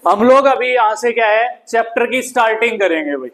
हम लोग अभी यहां से क्या है चैप्टर की स्टार्टिंग करेंगे भाई,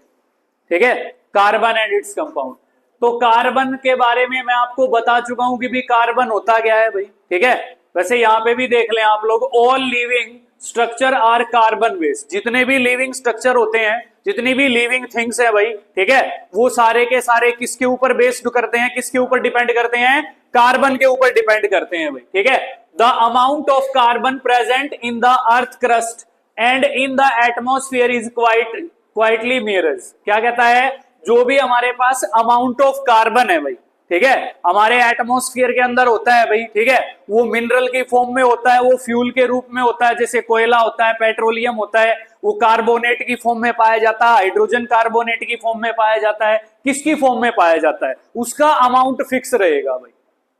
ठीक है। Carbon and its compound. तो कार्बन के बारे में मैं आपको बता चुका हूं कि भी कार्बन होता क्या है भाई, ठीक है। वैसे यहां पे भी देख लें आप लोग, all living structure are carbon based. जितने भी लिविंग स्ट्रक्चर होते हैं, जितनी भी लिविंग थिंग्स है भाई, ठीक है, वो सारे के सारे किसके ऊपर बेस्ड करते हैं, किसके ऊपर डिपेंड करते हैं, कार्बन के ऊपर डिपेंड करते हैं भाई, ठीक है। The amount of carbon present in the earth crust and in the atmosphere is quietly mirrors. क्या कहता है, जो भी हमारे पास अमाउंट ऑफ कार्बन है भाई, ठीक है, हमारे एटमॉस्फेयर के अंदर होता है भाई, ठीक है, वो मिनरल की फॉर्म में होता है, वो फ्यूल के रूप में होता है, जैसे कोयला होता है, पेट्रोलियम होता है, वो कार्बोनेट की फॉर्म में पाया जाता है, हाइड्रोजन कार्बोनेट की फॉर्म में पाया जाता है, किसकी फॉर्म में पाया जाता है, उसका अमाउंट फिक्स रहेगा भाई,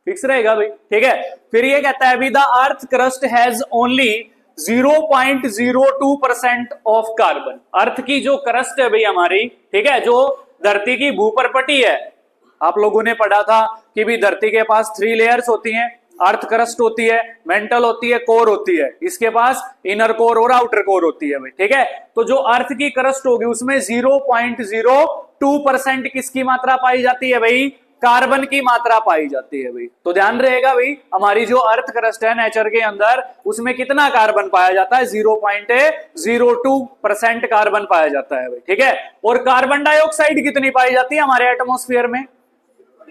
फिक्स रहेगा भाई, ठीक है। फिर ये कहता है the earth crust has only 0.02% of carbon. Earth की जो क्रस्ट है भाई हमारी, ठीक है, जो धरती की भूपरपटी है, आप लोगों ने पढ़ा था कि भी धरती के पास 3 लेयर्स होती हैं, अर्थ क्रस्ट होती है, मेंटल होती है, कोर होती है, इसके पास इनर कोर और आउटर कोर होती है भाई, ठीक है। तो जो अर्थ की क्रस्ट होगी उसमें 0.02% किसकी मात्रा पाई जाती है भाई, कार्बन की मात्रा पाई जाती है भाई। तो ध्यान रहेगा भाई, हमारी जो अर्थ क्रस्ट है नेचर के अंदर, उसमें कितना कार्बन पाया जाता है, 0.02% कार्बन पाया जाता है भाई, ठीक है। और कार्बन डाइऑक्साइड कितनी पाई जाती है हमारे एटमॉस्फेयर में,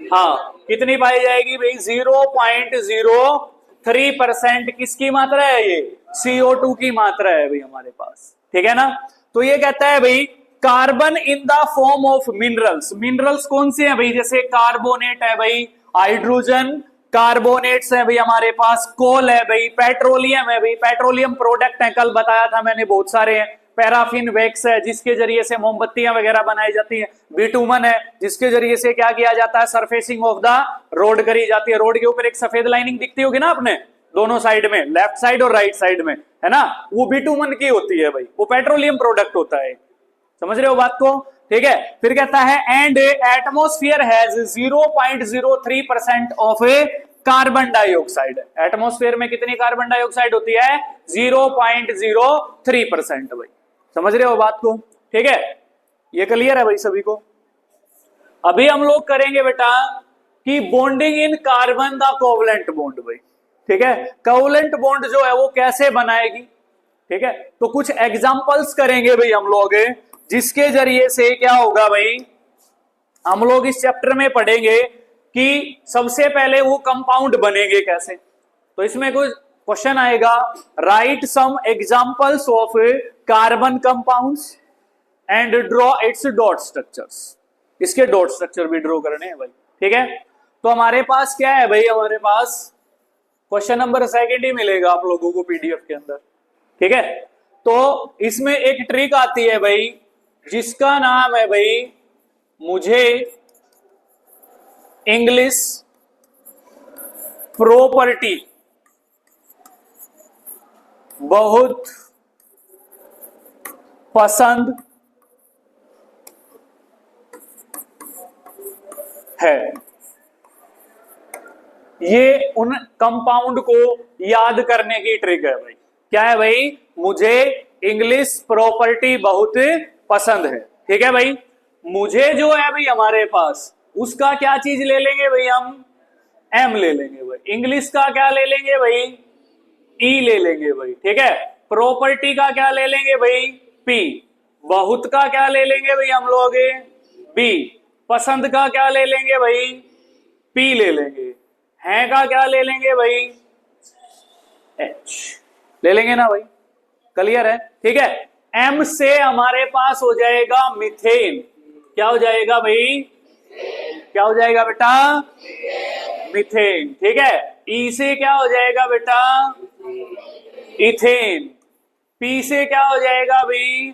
हाँ कितनी पाई जाएगी भाई, 0.03% किसकी मात्रा है, ये CO2 की मात्रा है भाई हमारे पास, ठीक है ना। तो ये कहता है भाई carbon in the form of minerals. Minerals कौन से हैं भाई, जैसे कार्बोनेट है भाई, हाइड्रोजन कार्बोनेट्स है भाई हमारे पास, कोल है भाई, पेट्रोलियम है भाई, पेट्रोलियम प्रोडक्ट है, कल बताया था मैंने बहुत सारे हैं, पैराफिन वैक्स है जिसके जरिए से मोमबत्तियां वगैरह बनाई जाती हैं, बिटुमन है जिसके जरिए से क्या किया जाता है, सरफेसिंग ऑफ द रोड करी जाती है। रोड के ऊपर एक सफेद लाइनिंग दिखती होगी ना अपने दोनों साइड में, लेफ्ट साइड और राइट साइड में, है ना, वो बिटुमन की होती है भाई, वो पेट्रोलियम प्रोडक्ट होता है, समझ रहे हो बात को, ठीक है। फिर कहता है and atmosphere has 0.03% of A carbon dioxide. Atmosphere में कितनी कार्बन डाइऑक्साइड होती है, 0.03% भाई, समझ रहे हो बात को, ठीक है। ये क्लियर है भाई सभी को। अभी हम लोग करेंगे बेटा कि bonding in carbon the covalent bond भाई, ठीक है, कोवलेंट बॉन्ड जो है वो कैसे बनाएगी, ठीक है। तो कुछ एग्जांपल्स करेंगे भाई हम लोग, जिसके जरिए से क्या होगा भाई, हम लोग इस चैप्टर में पढ़ेंगे कि सबसे पहले वो कंपाउंड बनेंगे कैसे। तो इसमें कुछ क्वेश्चन आएगा, write some examples of carbon compounds and draw its dot structures. इसके डॉट स्ट्रक्चर भी ड्रॉ करने हैं भाई, ठीक है। तो हमारे पास क्या है भाई, हमारे पास क्वेश्चन नंबर 2 ही मिलेगा आप लोगों को पीडीएफ के अंदर, ठीक है। तो इसमें एक ट्रिक आती है भाई जिसका नाम है भाई, मुझे इंग्लिश प्रॉपर्टी बहुत पसंद है। ये उन कंपाउंड को याद करने की ट्रिक है भाई। क्या है भाई, मुझे इंग्लिश प्रॉपर्टी बहुत पसंद है, ठीक है भाई। मुझे जो है भाई हमारे पास, उसका क्या चीज ले लेंगे भाई, हम एम ले लेंगे भाई। इंग्लिश का क्या ले लेंगे भाई, ई ले लेंगे भाई, ठीक है। प्रॉपर्टी का क्या ले लेंगे भाई, पी। बहुत का क्या ले लेंगे भाई हम लोग, बी। पसंद का क्या ले लेंगे भाई, पी ले लेंगे। है का क्या ले लेंगे भाई, एच ले लेंगे ना भाई, क्लियर है, ठीक है। एम से हमारे पास हो जाएगा मीथेन। क्या हो जाएगा भाई, क्या हो जाएगा बेटा, मीथेन, ठीक है। ई से क्या हो जाएगा बेटा, इथेन। पी से क्या हो जाएगा भाई,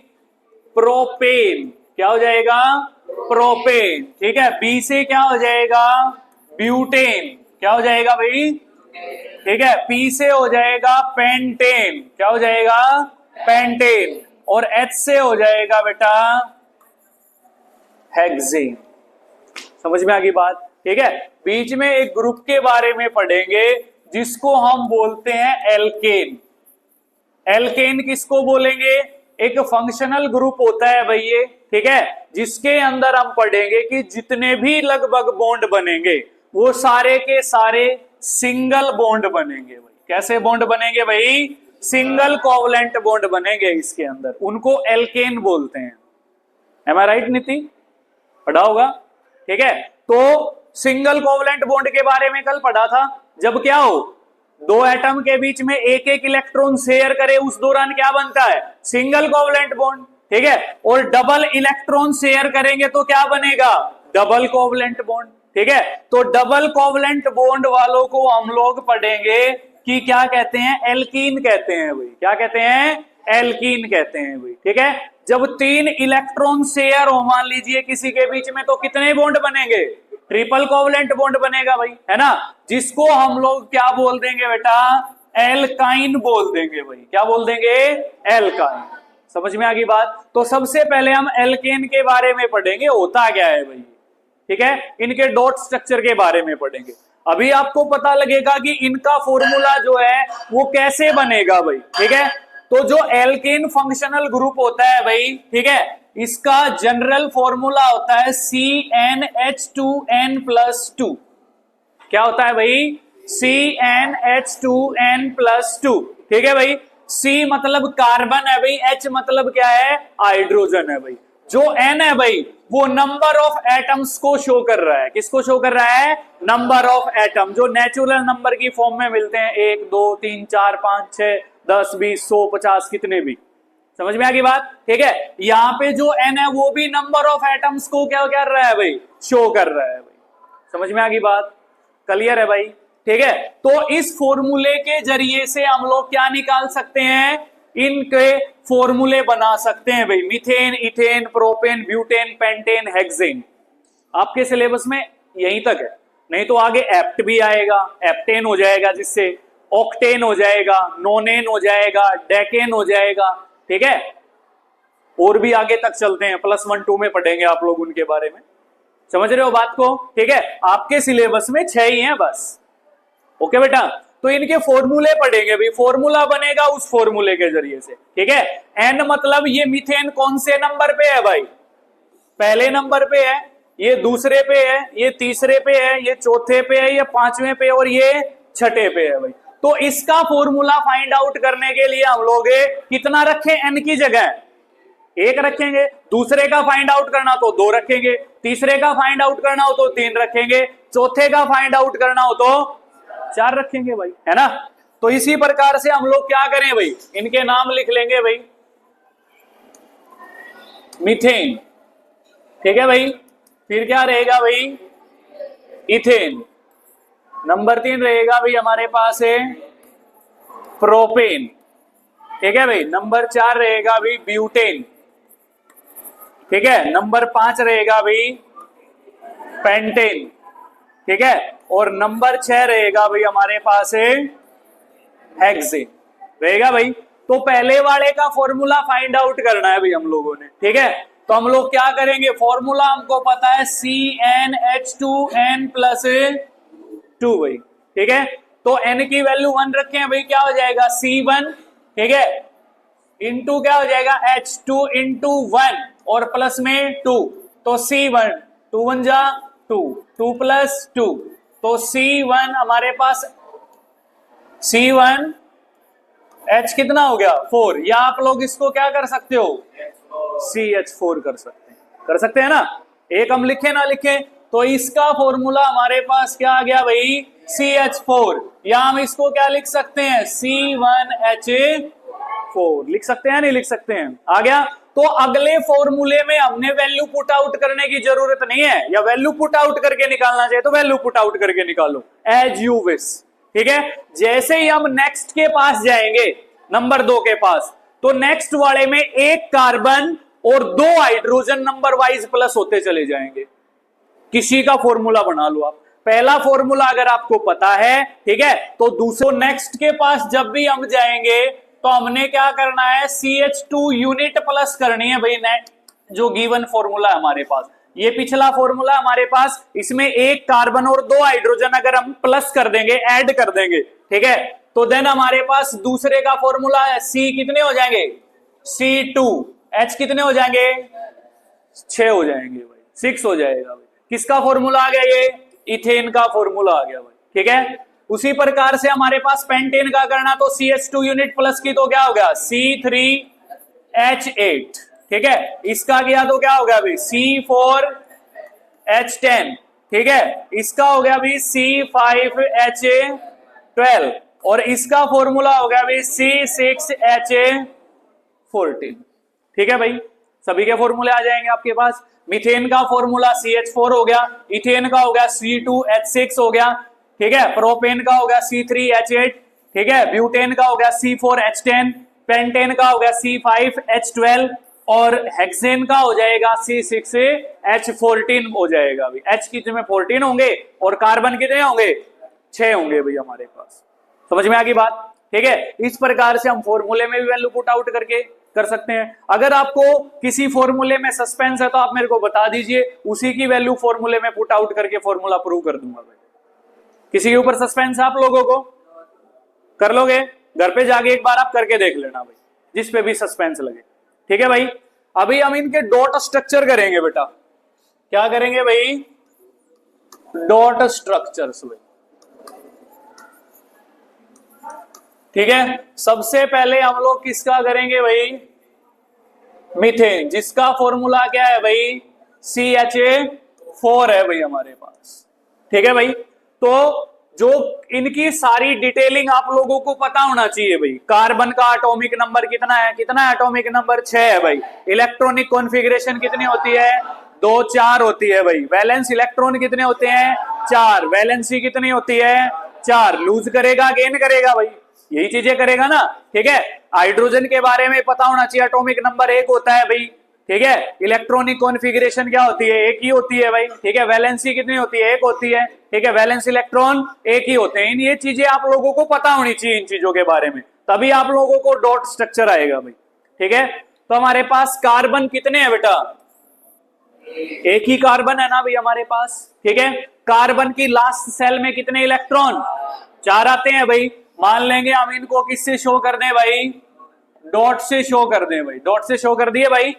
प्रोपेन। क्या हो जाएगा, प्रोपेन, ठीक है। बी से क्या हो जाएगा, ब्यूटेन। क्या हो जाएगा भाई, ठीक है। पी से हो जाएगा पेंटेन। क्या हो जाएगा, पेंटेन। और एच से हो जाएगा बेटा हेक्सेन। समझ में आ गई बात, ठीक है। बीच में एक ग्रुप के बारे में पढ़ेंगे जिसको हम बोलते हैं एल्केन। एल्केन किसको बोलेंगे? एक फंक्शनल ग्रुप होता है भाई ये, ठीक है, जिसके अंदर हम पढ़ेंगे कि जितने भी लगभग बॉन्ड बनेंगे वो सारे के सारे सिंगल बॉन्ड बनेंगे भाई। कैसे बॉन्ड बनेंगे भाई? सिंगल कोवलेंट बॉन्ड बनेंगे इसके अंदर, उनको एल्केन बोलते हैं। एम आई राइट नीति? पढ़ा होगा, ठीक है। तो सिंगल कोवलेंट बॉन्ड के बारे में कल पढ़ा था, जब क्या हो, दो एटम के बीच में एक एक इलेक्ट्रॉन शेयर करे उस दौरान क्या बनता है? सिंगल कोवलेंट बॉन्ड, ठीक है। और डबल इलेक्ट्रॉन शेयर करेंगे तो क्या बनेगा? डबल कोवलेंट बॉन्ड, ठीक है। तो डबल कोवलेंट बॉन्ड वालों को हम लोग पढ़ेंगे कि क्या कहते हैं? एल्कीन कहते हैं भाई। क्या कहते हैं? एल्कीन कहते हैं भाई, ठीक है। जब 3 इलेक्ट्रॉन शेयर हो मान लीजिए किसी के बीच में, तो कितने बॉन्ड बनेंगे? ट्रिपल कोवलेंट बॉन्ड बनेगा भाई, है ना, जिसको हम लोग क्या बोल देंगे बेटा? एल्काइन बोल देंगे भाई। क्या बोल देंगे? एल्काइन। समझ में आ गई बात? तो सबसे पहले हम एल्केन के बारे में पढ़ेंगे, होता क्या है भाई, ठीक है। इनके डॉट स्ट्रक्चर के बारे में पढ़ेंगे। अभी आपको पता लगेगा कि इनका फॉर्मूला जो है वो कैसे बनेगा भाई, ठीक है। तो जो एल्केन फंक्शनल ग्रुप होता है भाई, ठीक है, इसका जनरल फॉर्मूला होता है CnH2n+2। क्या होता है भाई? CnH2n+2, ठीक है भाई। C मतलब कार्बन है भाई, H मतलब क्या है? हाइड्रोजन है भाई। जो N है भाई वो नंबर ऑफ एटम्स को शो कर रहा है। किसको शो कर रहा है? नंबर ऑफ एटम, जो नेचुरल नंबर की फॉर्म में मिलते हैं, 1 2 3 4 5 6 10 20 100 50 कितने भी। समझ में आ गई बात, ठीक है। यहाँ पे जो N है वो भी नंबर ऑफ एटम्स को क्या कर रहा है भाई? शो कर रहा है भाई। समझ में आ गई बात? क्लियर है भाई, ठीक है। तो इस फॉर्मूले के जरिए से हम लोग क्या निकाल सकते हैं? इनके फॉर्मूले बना सकते हैं भाई। Methane, ethane, propane, butane, pentane, hexane. आपके सिलेबस में यहीं तक है, नहीं तो आगे एप्ट भी आएगा, एप्टेन हो जाएगा, जिससे ऑक्टेन हो जाएगा, नोनेन हो जाएगा, डेकेन हो जाएगा, ठीक है। और भी आगे तक चलते हैं, +1 2 में पढ़ेंगे आप लोग उनके बारे में। समझ रहे हो बात को, ठीक है। आपके सिलेबस में 6 ही हैं बस, ओके बेटा। तो इनके फॉर्मूले पढ़ेंगे भाई, फॉर्मूला बनेगा उस फॉर्मूले के जरिए से, ठीक है। एन मतलब ये मीथेन कौन से नंबर पे है भाई? पहले नंबर पे है, ये दूसरे पे है, ये तीसरे पे है, ये चौथे पे है, ये 5वें पे और ये 6ठे पे है भाई। तो इसका फॉर्मूला फाइंड आउट करने के लिए हम लोग कितना रखें? एन की जगह 1 रखेंगे। दूसरे का फाइंड आउट करना तो 2 रखेंगे, तीसरे का फाइंड आउट करना हो तो 3 रखेंगे, चौथे का फाइंड आउट करना हो तो 4 रखेंगे भाई, है ना। तो इसी प्रकार से हम लोग क्या करें भाई? इनके नाम लिख लेंगे भाई। मीथेन, ठीक है भाई। फिर क्या रहेगा भाई? इथेन। नंबर 3 रहेगा भाई हमारे पास है प्रोपेन, ठीक है भाई। नंबर 4 रहेगा भाई ब्यूटेन, ठीक है। नंबर 5 रहेगा भाई पेंटेन, ठीक है। और नंबर 6 रहेगा भाई हमारे पास है हेक्सेन रहेगा भाई। तो पहले वाले का फॉर्मूला फाइंड आउट करना है भाई हम लोगों ने, ठीक है। तो हम लोग क्या करेंगे? फॉर्मूला हमको पता है CnH2n+2 भाई, ठीक है। तो n की वैल्यू 1 रखें भाई, क्या हो जाएगा? C1, ठीक है, इंटू क्या हो जाएगा? H2 इंटू 1 और प्लस में 2, तो C1, 2 1 जा 2, 2 + 2, तो C1 हमारे पास C1 H कितना हो गया? 4। या आप लोग इसको क्या कर सकते हो? CH4 कर सकते हैं ना। एक हम लिखे ना लिखे, तो इसका फॉर्मूला हमारे पास क्या आ गया भाई? CH4। या हम इसको क्या लिख सकते हैं? C1H4 लिख सकते हैं, नहीं लिख सकते हैं? आ गया। तो अगले फॉर्मूले में हमने वैल्यू पुट आउट करने की जरूरत नहीं है, या वैल्यू पुट आउट करके निकालना चाहिए तो वैल्यू पुट आउट करके निकालो, एज यू विश, ठीक है। जैसे ही हम नेक्स्ट के पास जाएंगे, नंबर 2 के पास, तो नेक्स्ट वाले में 1 कार्बन और 2 हाइड्रोजन नंबर वाइज प्लस होते चले जाएंगे। किसी का फॉर्मूला बना लो आप। पहला फॉर्मूला अगर आपको पता है, ठीक है, तो दूसरे नेक्स्ट के पास जब भी हम जाएंगे तो हमने क्या करना है? CH2 यूनिट प्लस करनी है भाई, नेट जो गिवन फॉर्मूला हमारे पास, ये पिछला फॉर्मूला हमारे पास, इसमें 1 कार्बन और 2 हाइड्रोजन अगर हम प्लस कर देंगे, ऐड कर देंगे, ठीक है, तो देन हमारे पास दूसरे का फॉर्मूला है, C कितने हो जाएंगे, C2, H कितने हो जाएंगे, 6 हो जाएंगे भाई, 6 हो जाएगा भाई। किसका फॉर्मूला आ गया, ये इथेन का फॉर्मूला आ गया भाई, ठीक है। उसी प्रकार से हमारे पास पेंटेन का करना, तो CH2 यूनिट प्लस की तो क्या हो गया, C3H8, ठीक है। इसका किया तो क्या हो गया भाई, C4H10, ठीक है। इसका हो गया भाई C5H12 और इसका फॉर्मूला हो गया भाई C6H14, ठीक है भाई। सभी के फॉर्मूले आ जाएंगे आपके पास। मीथेन का फॉर्मूला CH4 हो गया, इथेन का हो गया C2H6 हो गया, ठीक है। प्रोपेन का हो गया C3H8, ठीक है। ब्यूटेन का हो गया C4H10, पेंटेन का हो गया C5H12 और हेक्सेन का हो जाएगा C6H14 हो जाएगा भाई। H कितने में 14 होंगे और कार्बन कितने होंगे, 6 होंगे भाई हमारे पास। समझ में आ गई बात, ठीक है। इस प्रकार से हम फॉर्मूले में भी वैल्यू पुट आउट करके कर सकते हैं। अगर आपको किसी फॉर्मूले में सस्पेंस है तो आप मेरे को बता दीजिए, उसी की वैल्यू फॉर्मूले में पुट आउट करके फॉर्मूला प्रूव कर दूंगा भाई। किसी के ऊपर सस्पेंस है आप लोगों को, कर लोगे, घर पे जाके एक बार आप करके देख लेना भाई, जिस पे भी सस्पेंस लगे, ठीक है भाई। अभी हम इनके डॉट स्ट्रक्चर करेंगे बेटा, क्या करेंगे भाई, डॉट स्ट्रक्चर्स भाई, ठीक है। सबसे पहले हम लोग किसका करेंगे भाई, मीथेन, जिसका फॉर्मूला क्या है भाई, CH4 है भाई हमारे पास, ठीक है भाई। तो जो इनकी सारी डिटेलिंग आप लोगों को पता होना चाहिए भाई। कार्बन का एटॉमिक नंबर कितना है, कितना है एटॉमिक नंबर, 6 है भाई। इलेक्ट्रॉनिक कॉन्फ़िगरेशन कितनी होती है, 2 4 होती है भाई। वैलेंस इलेक्ट्रॉन कितने होते हैं, 4। वैलेंसी कितनी होती है, 4। लूज करेगा गेन करेगा भाई, यही चीजें करेगा ना, ठीक है। हाइड्रोजन के बारे में पता होना चाहिए, एटॉमिक नंबर 1 होता है भाई, ठीक है। इलेक्ट्रॉनिक कॉन्फ़िगरेशन क्या होती है, 1 ही होती है भाई, ठीक है। वैलेंसी कितनी होती है, 1 होती है, ठीक है। वैलेंस इलेक्ट्रॉन 1 ही होते हैं। ये चीजें आप लोगों को पता होनी चाहिए इन चीजों के बारे में, तभी आप लोगों को डॉट स्ट्रक्चर आएगा भाई, ठीक है। तो हमारे पास कार्बन कितने हैं बेटा, 1 ही कार्बन है ना भाई हमारे पास, ठीक है। कार्बन की लास्ट सेल में कितने इलेक्ट्रॉन, 4 आते हैं भाई। मान लेंगे हम इनको किससे शो कर दें भाई, डॉट से शो कर दें भाई, डॉट से शो कर दिए भाई,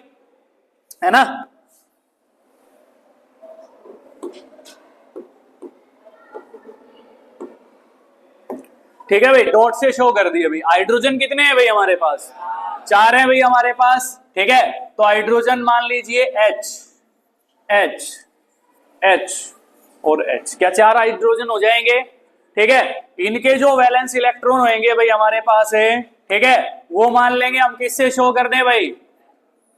है ना। ठीक है भाई, डॉट से शो कर दिए भाई। हाइड्रोजन कितने हैं भाई हमारे पास, 4 हैं भाई हमारे पास, ठीक है। तो हाइड्रोजन मान लीजिए H H H और H, क्या 4 हाइड्रोजन हो जाएंगे, ठीक है। इनके जो वैलेंस इलेक्ट्रॉन होंगे भाई हमारे पास है, ठीक है, वो मान लेंगे हम किससे शो कर दें भाई,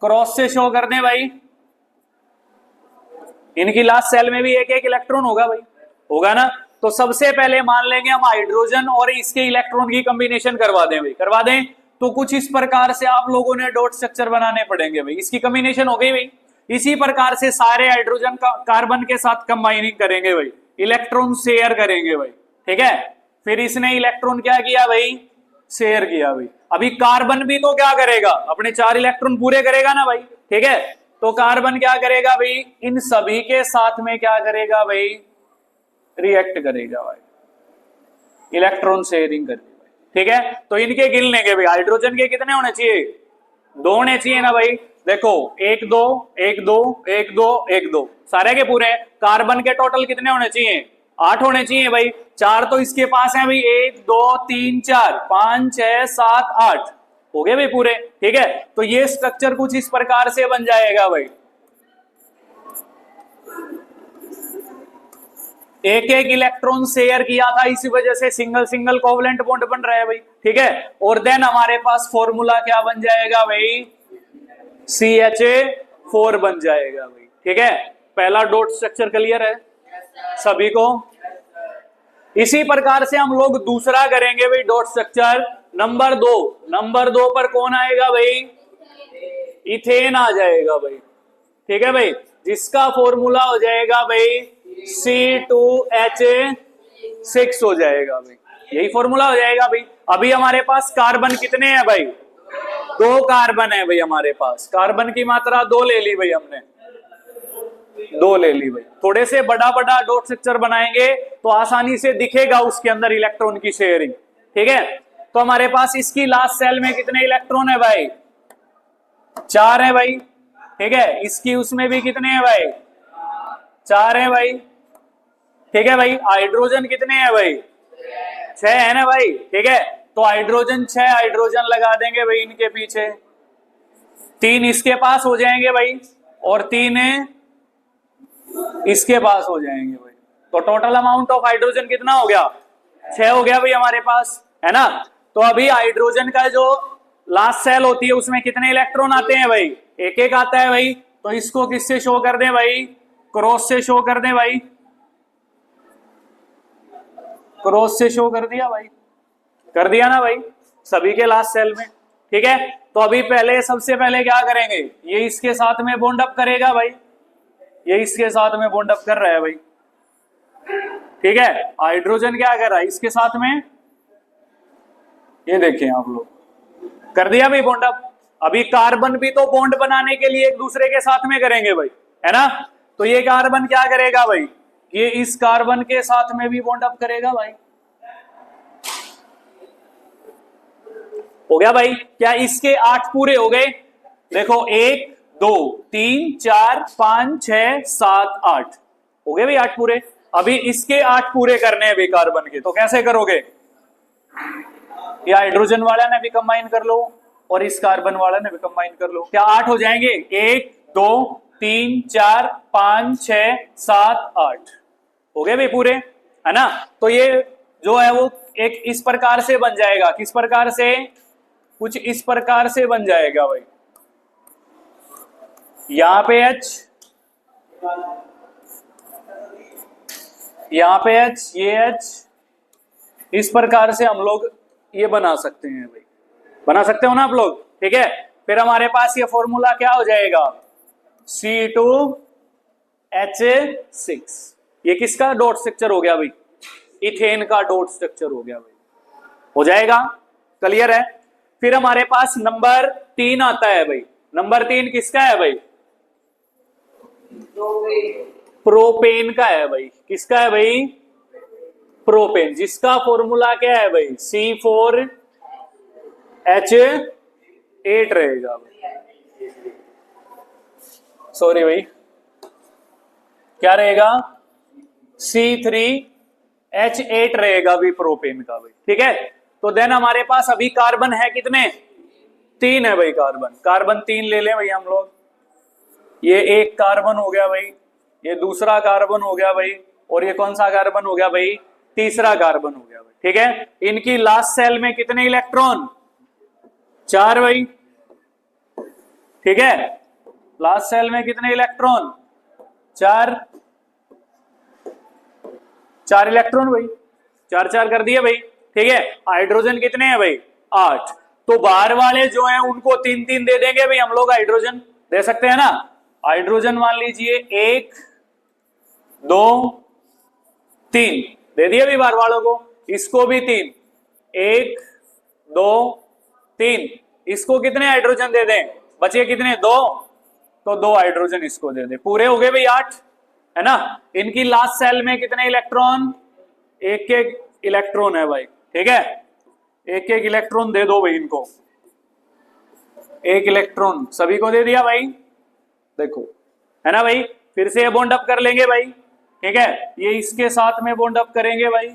क्रॉस से शो कर दें भाई। इनकी लास्ट सेल में भी 1 इलेक्ट्रॉन होगा भाई, होगा ना। तो सबसे पहले मान लेंगे हम हाइड्रोजन और इसके इलेक्ट्रॉन की कॉम्बिनेशन करवा दें भाई, करवा दें। तो कुछ इस प्रकार से आप लोगों ने डॉट स्ट्रक्चर बनाने पड़ेंगे भाई। इसकी कॉम्बिनेशन हो गई भाई। इसी प्रकार से सारे हाइड्रोजन का कार्बन के साथ कंबाइनिंग करेंगे भाई, इलेक्ट्रॉन शेयर करेंगे भाई, ठीक है। फिर इसने इलेक्ट्रॉन क्या किया भाई, शेयर किया भाई। अभी कार्बन भी तो क्या करेगा, अपने 4 इलेक्ट्रॉन पूरे करेगा ना भाई, ठीक है। तो कार्बन क्या करेगा भाई, इन सभी के साथ में क्या करेगा भाई, रिएक्ट करेगा भाई, इलेक्ट्रॉन शेयरिंग करेगा, ठीक है। तो इनके गिन लेंगे भाई। हाइड्रोजन के कितने होने चाहिए, 2 होने चाहिए ना भाई। देखो 1 2 1 2 1 2 1 2 सारे के पूरे। कार्बन के टोटल कितने होने चाहिए, 8 होने चाहिए भाई। 4 तो इसके पास है भाई, 1 2 3 4 5 6 7 8 हो गए भाई पूरे, ठीक है। तो ये स्ट्रक्चर कुछ इस प्रकार से बन जाएगा भाई। एक इलेक्ट्रॉन शेयर किया था, इसी वजह से सिंगल सिंगल कोवलेंट बॉन्ड बन रहा है भाई, ठीक है। और देन हमारे पास फॉर्मूला क्या बन जाएगा भाई, CH4 बन जाएगा भाई, ठीक है। पहला डॉट स्ट्रक्चर क्लियर है सभी को। इसी प्रकार से हम लोग दूसरा करेंगे भाई डॉट स्ट्रक्चर नंबर 2। नंबर 2 पर कौन आएगा भाई, इथेन आ जाएगा भाई, ठीक है भाई। जिसका फॉर्मूला हो जाएगा भाई C2H6 हो जाएगा भाई, यही फॉर्मूला हो जाएगा भाई। अभी हमारे पास कार्बन कितने हैं भाई, 2 कार्बन है भाई हमारे पास। कार्बन की मात्रा 2 ले ली भाई हमने, 2 ले ली भाई। थोड़े से बड़ा बड़ा डॉट स्ट्रक्चर बनाएंगे तो आसानी से दिखेगा उसके अंदर इलेक्ट्रॉन की शेयरिंग, ठीक है। तो हमारे पास इसकी लास्ट सेल में कितने इलेक्ट्रॉन है भाई? 4 है भाई, ठीक है। इसकी उसमें भी कितने हैं भाई? 4 है भाई, ठीक है भाई। हाइड्रोजन कितने हैं भाई? 6 है ना भाई, ठीक है। तो हाइड्रोजन 6 हाइड्रोजन लगा देंगे भाई इनके पीछे, 3 इसके पास हो जाएंगे भाई और 3 इसके पास हो जाएंगे भाई। तो टोटल अमाउंट ऑफ हाइड्रोजन कितना हो गया? 6 हो गया भाई हमारे पास, है ना। तो अभी हाइड्रोजन का जो लास्ट सेल होती है उसमें कितने इलेक्ट्रॉन आते हैं भाई? एक एक आता है भाई। तो इसको किससे शो कर दें भाई? क्रॉस से शो कर दें भाई, क्रॉस से शो कर दिया भाई, कर दिया ना भाई सभी के लास्ट सेल में, ठीक है। तो अभी पहले सबसे पहले क्या करेंगे? ये इसके साथ में बॉन्ड अप करेगा भाई, ये इसके साथ में बॉन्ड अप कर रहा है भाई, ठीक है। हाइड्रोजन क्या कर रहा है इसके साथ में? ये देखें आप लोग, कर दिया भाई बॉन्ड अप। अभी कार्बन भी तो बॉन्ड बनाने के लिए एक दूसरे के साथ में करेंगे भाई, है ना। तो ये कार्बन क्या करेगा भाई? ये इस कार्बन के साथ में भी बॉन्ड अप करेगा भाई। हो गया भाई? क्या इसके 8 पूरे हो गए? देखो 1 2 3 4 5 6 7 8 हो गए भाई 8 पूरे। अभी इसके 8 पूरे करने हैं भाई कार्बन के, तो कैसे करोगे? ये हाइड्रोजन वाला ने भी कंबाइन कर लो और इस कार्बन वाला ने भी कंबाइन कर लो। क्या 8 हो जाएंगे? 1 2 3 4 5 6 7 8 हो गए भाई पूरे, है ना। तो ये जो है वो एक इस प्रकार से बन जाएगा, किस प्रकार से? कुछ इस प्रकार से बन जाएगा भाई। यहां पे H, यहां पे H, ये H, इस प्रकार से हम लोग ये बना सकते हैं भाई, बना सकते हो ना आप लोग, ठीक है। फिर हमारे पास ये फॉर्मूला क्या हो जाएगा? C2H6। ये किसका डॉट स्ट्रक्चर हो गया भाई? इथेन का डॉट स्ट्रक्चर हो गया भाई, हो जाएगा, क्लियर है। फिर हमारे पास नंबर 3 आता है भाई। नंबर 3 किसका है भाई? प्रोपेन का है भाई। किसका है भाई? प्रोपेन, जिसका फॉर्मूला क्या है भाई? C4H8 रहेगा भाई, सॉरी भाई, क्या रहेगा? C3H8 रहेगा भी प्रोपेन का भाई, ठीक है। तो देन हमारे पास अभी कार्बन है कितने? 3 है भाई कार्बन। कार्बन 3 ले लें भाई हम लोग। ये एक कार्बन हो गया भाई, ये दूसरा कार्बन हो गया भाई, और ये कौन सा कार्बन हो गया भाई? तीसरा कार्बन हो गया भाई, ठीक है। इनकी लास्ट सेल में कितने इलेक्ट्रॉन? 4 भाई, ठीक है। लास्ट सेल में कितने इलेक्ट्रॉन? 4 इलेक्ट्रॉन भाई, 4 4 कर दिए भाई, ठीक है। हाइड्रोजन कितने हैं भाई? 8। तो बाहर वाले जो हैं उनको 3 3 दे देंगे भाई हम लोग, हाइड्रोजन दे सकते हैं ना। हाइड्रोजन मान लीजिए 1 2 3 दे दिए भाई बाहर वालों को, इसको भी 3, 1 2 3, इसको कितने हाइड्रोजन दे दें? बचे कितने? 2, तो 2 हाइड्रोजन इसको दे दें, पूरे हो गए भाई 8, है ना। इनकी लास्ट सेल में कितने इलेक्ट्रॉन? एक एक इलेक्ट्रॉन है भाई, ठीक है। एक एक इलेक्ट्रॉन दे दो भाई इनको, एक इलेक्ट्रॉन सभी को दे दिया भाई, देखो, है ना भाई। फिर से ये बॉन्ड अप कर लेंगे भाई, ठीक है। ये इसके साथ में बॉन्ड अप करेंगे भाई,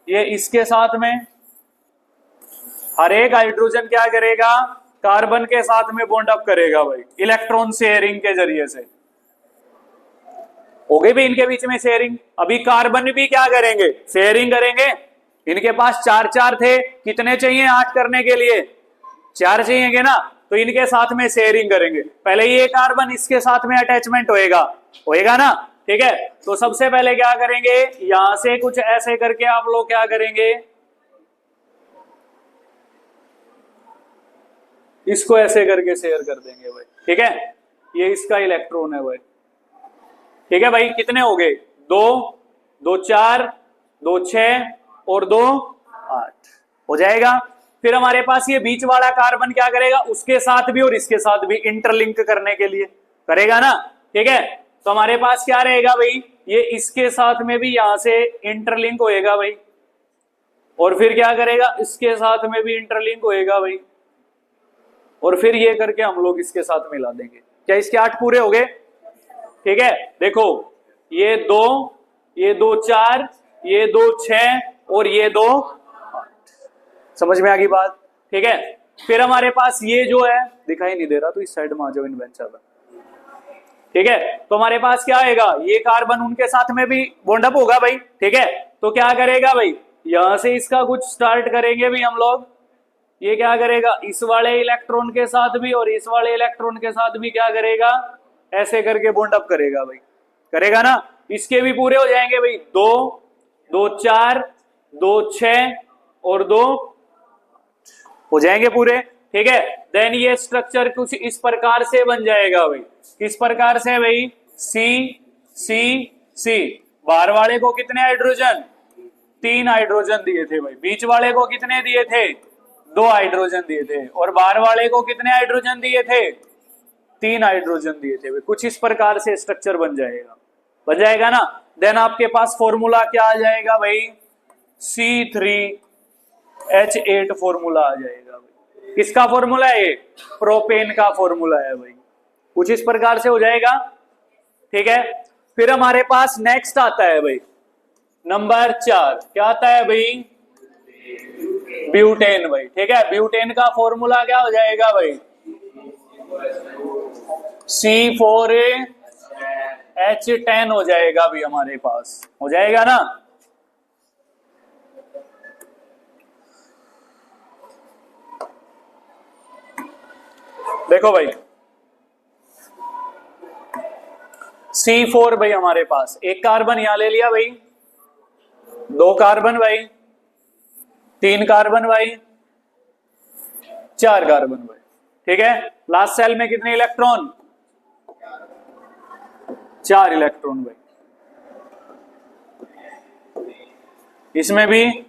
ये इसके साथ में। हर एक हाइड्रोजन क्या करेगा? कार्बन के साथ में बॉन्ड अप करेगा भाई, इलेक्ट्रॉन शेयरिंग के जरिए से। हो गई भी इनके बीच में शेयरिंग। अभी कार्बन भी क्या करेंगे? शेयरिंग करेंगे। इनके पास 4 4 थे, कितने चाहिए 8 करने के लिए? 4 चाहिए ना, तो इनके साथ में शेयरिंग करेंगे। पहले ये कार्बन इसके साथ में अटैचमेंट होएगा, होएगा ना, ठीक है। तो सबसे पहले क्या करेंगे? यहां से कुछ ऐसे करके आप लोग क्या करेंगे? इसको ऐसे करके शेयर कर देंगे भाई, ठीक है। ये इसका इलेक्ट्रॉन है भाई, ठीक है भाई। कितने हो गए? 2 2 4 2 6 और 2 8 हो जाएगा। फिर हमारे पास ये बीच वाला कार्बन क्या करेगा? उसके साथ भी और इसके साथ भी इंटरलिंक करने के लिए करेगा ना, ठीक है। तो हमारे पास क्या रहेगा भाई? ये इसके साथ में भी यहां से इंटरलिंक होएगा भाई, और फिर क्या करेगा, इसके साथ में भी इंटरलिंक होएगा भाई, और फिर ये करके हम लोग इसके साथ मिला देंगे। क्या इसके 8 पूरे हो गए? ठीक है, देखो ये 2 4, ये 2 6 और ये 2 8। समझ में आ गई बात? ठीक है, फिर हमारे पास ये जो है, दिखाई नहीं दे रहा तो इस साइड में आ जाओ इन बेंच पर। ठीक है, तो हमारे पास क्या आएगा, ये कार्बन उनके साथ में भी बॉन्ड अप होगा भाई। ठीक है, तो क्या करेगा भाई, यहां से इसका कुछ स्टार्ट करेंगे भी हम लोग। ये क्या करेगा, इस वाले इलेक्ट्रॉन के साथ भी और इस वाले इलेक्ट्रॉन के साथ भी क्या करेगा, ऐसे करके बॉन्ड अप करेगा भाई। करेगा ना, इसके भी पूरे हो जाएंगे भाई, 2 2 4 2 6 और 2 हो जाएंगे पूरे। ठीक है, देन ये स्ट्रक्चर कुछ इस प्रकार से बन जाएगा भाई। किस प्रकार से भाई, सी सी सी। बाहर वाले को कितने हाइड्रोजन, 3 हाइड्रोजन दिए थे भाई। बीच वाले को कितने दिए थे, 2 हाइड्रोजन दिए थे। और बाहर वाले को कितने हाइड्रोजन दिए थे, 3 हाइड्रोजन दिए थे भाई। कुछ इस प्रकार से स्ट्रक्चर बन जाएगा ना। देन आपके पास फॉर्मूला क्या आ जाएगा भाई, C3H8 फॉर्मूला आ जाएगा भाई। किसका फॉर्मूला है, प्रोपेन का फॉर्मूला है भाई। कुछ इस प्रकार से हो जाएगा। ठीक है, फिर हमारे पास नेक्स्ट आता है भाई नंबर 4। क्या आता है भाई, ब्यूटेन भाई। ठीक है, ब्यूटेन का फॉर्मूला क्या हो जाएगा भाई, C4H10 हो जाएगा भाई। हमारे पास हो जाएगा ना। देखो भाई C4 भाई, हमारे पास एक कार्बन यहां ले लिया भाई, 2 कार्बन भाई, 3 कार्बन भाई, 4 कार्बन भाई। ठीक है, लास्ट सेल में कितने इलेक्ट्रॉन, 4 इलेक्ट्रॉन भाई। इसमें भी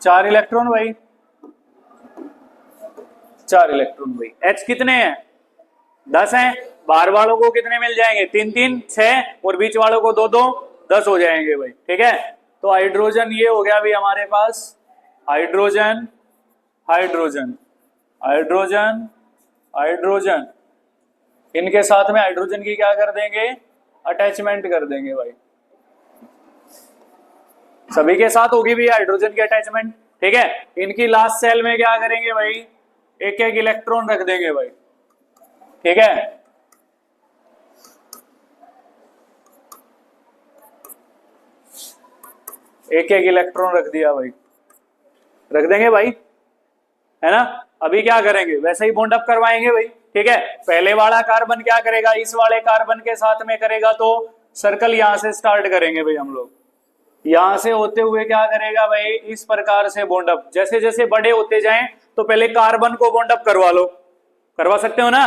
4 इलेक्ट्रॉन भाई, 4 इलेक्ट्रॉन भाई। H कितने हैं, 10 हैं। बाहर वालों को कितने मिल जाएंगे, 3 3 6 और बीच वालों को 2 2 10 हो जाएंगे भाई। ठीक है, तो हाइड्रोजन ये हो गया भाई हमारे पास, हाइड्रोजन हाइड्रोजन हाइड्रोजन हाइड्रोजन। इनके साथ में हाइड्रोजन की क्या कर देंगे, अटैचमेंट कर देंगे भाई। सभी के साथ होगी भी हाइड्रोजन की अटैचमेंट। ठीक है, इनकी लास्ट सेल में क्या करेंगे भाई, एक एक इलेक्ट्रॉन रख देंगे भाई। ठीक है, एक एक इलेक्ट्रॉन रख दिया भाई, रख देंगे भाई, है ना। अभी क्या करेंगे, वैसे ही बॉन्ड अप करवाएंगे भाई। ठीक है, पहले वाला कार्बन क्या करेगा, इस वाले कार्बन के साथ में करेगा, तो सर्कल यहां से स्टार्ट करेंगे भाई हम लोग। यहां से होते हुए क्या करेगा भाई, इस प्रकार से बॉन्ड अप। जैसे जैसे बड़े होते जाएं तो पहले कार्बन को बॉन्ड अप करवा लो, करवा सकते हो ना,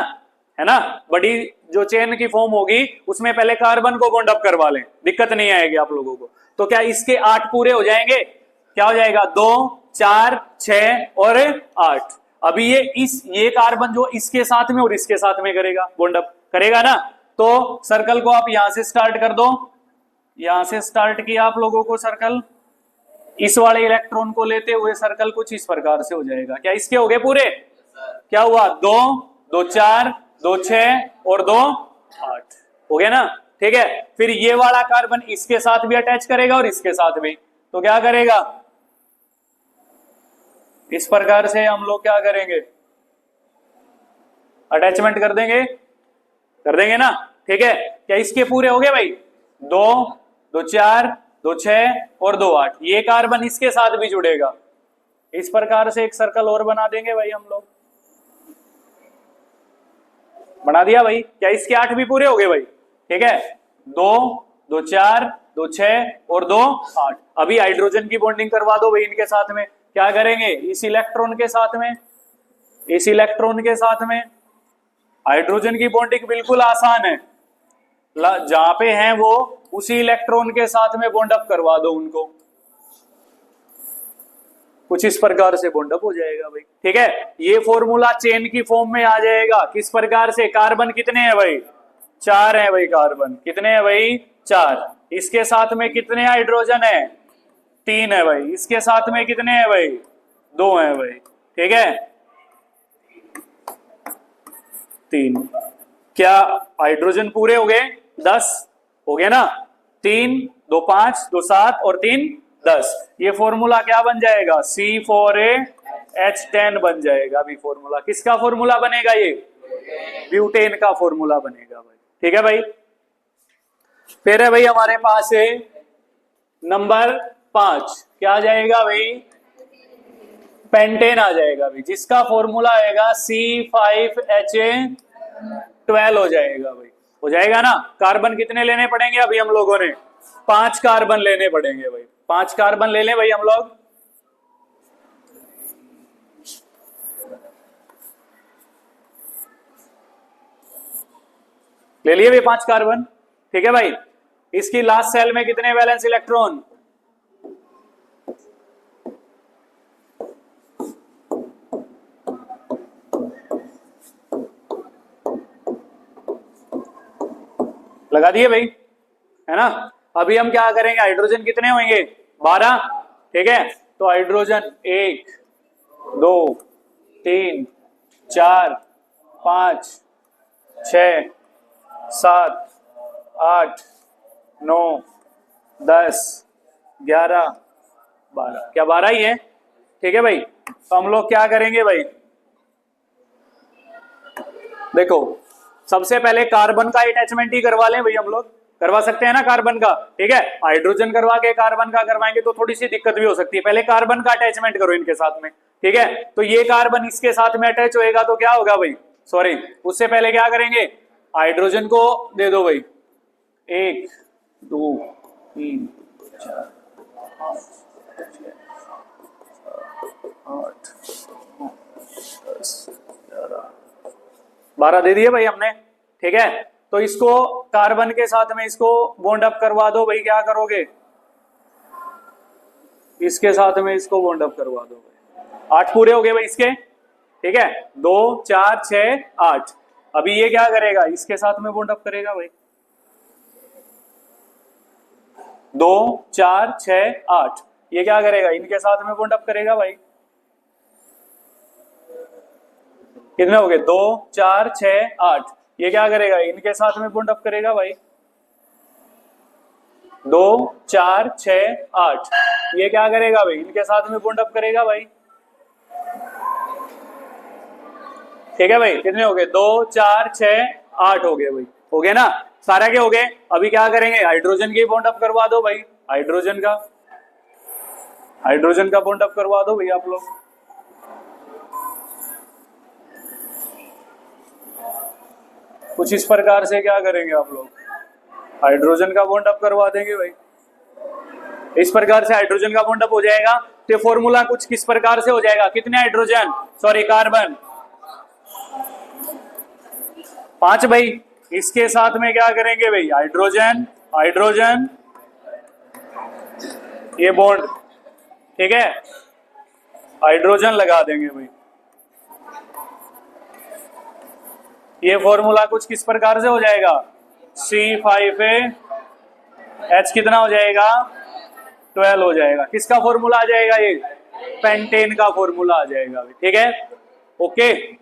है ना। बड़ी जो चेन की फॉर्म होगी उसमें पहले कार्बन को बॉन्ड अप करवा लें, दिक्कत नहीं आएगी आप लोगों को। तो क्या इसके 8 पूरे हो जाएंगे, क्या हो जाएगा, 2 4 6 और 8। अभी ये कार्बन जो इसके साथ में और इसके साथ में करेगा, बॉन्ड अप करेगा ना। तो सर्कल को आप यहां से स्टार्ट कर दो, यहां से स्टार्ट किया आप लोगों को सर्कल, इस वाले इलेक्ट्रॉन को लेते हुए सर्कल कुछ इस प्रकार से हो जाएगा। क्या इसके हो गए पूरे, क्या हुआ, 2 2 4 2 6 और 2 8 हो गया ना। ठीक है, फिर ये वाला कार्बन इसके साथ भी अटैच करेगा और इसके साथ भी, तो क्या करेगा, इस प्रकार से हम लोग क्या करेंगे, अटैचमेंट कर देंगे ना। ठीक है, क्या इसके पूरे हो गए भाई, 2 2 4 2 6 और 2 8। ये कार्बन इसके साथ भी जुड़ेगा, इस प्रकार से एक सर्कल और बना देंगे भाई हम लोग। बना दिया भाई, क्या इसके 8 भी पूरे हो गए भाई। ठीक है, 2 2 4 2 6 और 2 8। अभी हाइड्रोजन की बॉन्डिंग करवा दो भाई इनके साथ में। क्या करेंगे, इस इलेक्ट्रॉन के साथ में, इस इलेक्ट्रॉन के साथ में हाइड्रोजन की बॉन्डिंग बिल्कुल आसान है। जहां पे हैं वो उसी इलेक्ट्रॉन के साथ में बॉन्ड अप करवा दो उनको, कुछ इस प्रकार से बॉन्ड अप हो जाएगा भाई। ठीक है, ये फॉर्मूला चेन की फॉर्म में आ जाएगा। किस प्रकार से, कार्बन कितने हैं भाई, 4 है भाई। कार्बन कितने हैं भाई, 4। इसके साथ में कितने हाइड्रोजन है, 3 है भाई, इसके साथ में कितने हैं भाई, 2 है भाई, ठीक है 3। क्या हाइड्रोजन पूरे हो गए, 10 हो गए ना, 3 2 5 2 7 और 3 10। ये फॉर्मूला क्या बन जाएगा, C4H10 बन जाएगा। अभी फॉर्मूला किसका फॉर्मूला बनेगा, ये ब्यूटेन का फॉर्मूला बनेगा भाई, ठीक है भाई। फिर है भाई हमारे पास है नंबर 5, क्या आ जाएगा भाई, पेंटेन आ जाएगा भाई, जिसका फॉर्मूला आएगा C5H12 हो जाएगा भाई, हो जाएगा ना। कार्बन कितने लेने पड़ेंगे अभी हम लोगों ने, 5 कार्बन लेने पड़ेंगे भाई, 5 कार्बन ले लें भाई हम लोग। ले लिए भाई 5 कार्बन, ठीक है भाई। इसकी लास्ट सेल में कितने वैलेंस इलेक्ट्रॉन, लगा दिए भाई, है ना। अभी हम क्या करेंगे, हाइड्रोजन कितने होंगे, 12, ठीक है। तो हाइड्रोजन 1 2 3 4 5 6 7 8 9 10 11 12, क्या 12 ही है, ठीक है भाई। तो हम लोग क्या करेंगे भाई, देखो सबसे पहले कार्बन का अटैचमेंट ही करवा लें भाई, हम लोग करवा सकते हैं ना कार्बन का, ठीक है। हाइड्रोजन करवा के कार्बन का करवाएंगे तो थोड़ी सी दिक्कत भी हो सकती है, पहले कार्बन का अटैचमेंट करो इनके साथ में, ठीक है। तो ये कार्बन इसके साथ में अटैच होएगा तो क्या होगा भाई, सॉरी उससे पहले क्या करेंगे, हाइड्रोजन को दे दो भाई, 1 2 3 4 5 6 7 8 9 10 11 12 दे दिए भाई हमने, ठीक है। तो इसको कार्बन के साथ में इसको बॉन्ड अप करवा दो भाई, क्या करोगे, इसके साथ में इसको बॉन्ड अप करवा दो भाई। 8 पूरे हो गए भाई इसके, ठीक है, 2 4 6 8। अभी ये क्या करेगा, इसके साथ में बॉन्ड अप करेगा भाई, 2 4 6 8। ये क्या करेगा, इनके साथ में बॉन्ड अप करेगा भाई, कितने हो गए, 2 4 6 8। ये क्या करेगा, इनके साथ में बॉन्ड अप करेगा भाई, 2 4 6 8। ये क्या करेगा भाई, इनके साथ में बॉन्ड अप करेगा भाई, ठीक है भाई। कितने हो गए, 2 4 6 8 हो गए भाई, हो गए ना सारा के हो गए। अभी क्या करेंगे, हाइड्रोजन की बॉन्ड अप करवा दो भाई, हाइड्रोजन का बॉन्ड अप करवा दो भाई आप लोग। कुछ इस प्रकार से क्या करेंगे आप लोग, हाइड्रोजन का बॉन्ड अप करवा देंगे भाई, इस प्रकार से हाइड्रोजन का बॉन्ड अप हो जाएगा। तो फॉर्मूला कुछ किस प्रकार से हो जाएगा, कितने हाइड्रोजन, सॉरी कार्बन 5 भाई। इसके साथ में क्या करेंगे भाई, हाइड्रोजन ये बॉन्ड, ठीक है, हाइड्रोजन लगा देंगे भाई। ये फॉर्मूला कुछ किस प्रकार से हो जाएगा, C5H कितना हो जाएगा, 12 हो जाएगा। किसका फॉर्मूला आ जाएगा, ये पेंटेन का फॉर्मूला आ जाएगा, ठीक है, ओके।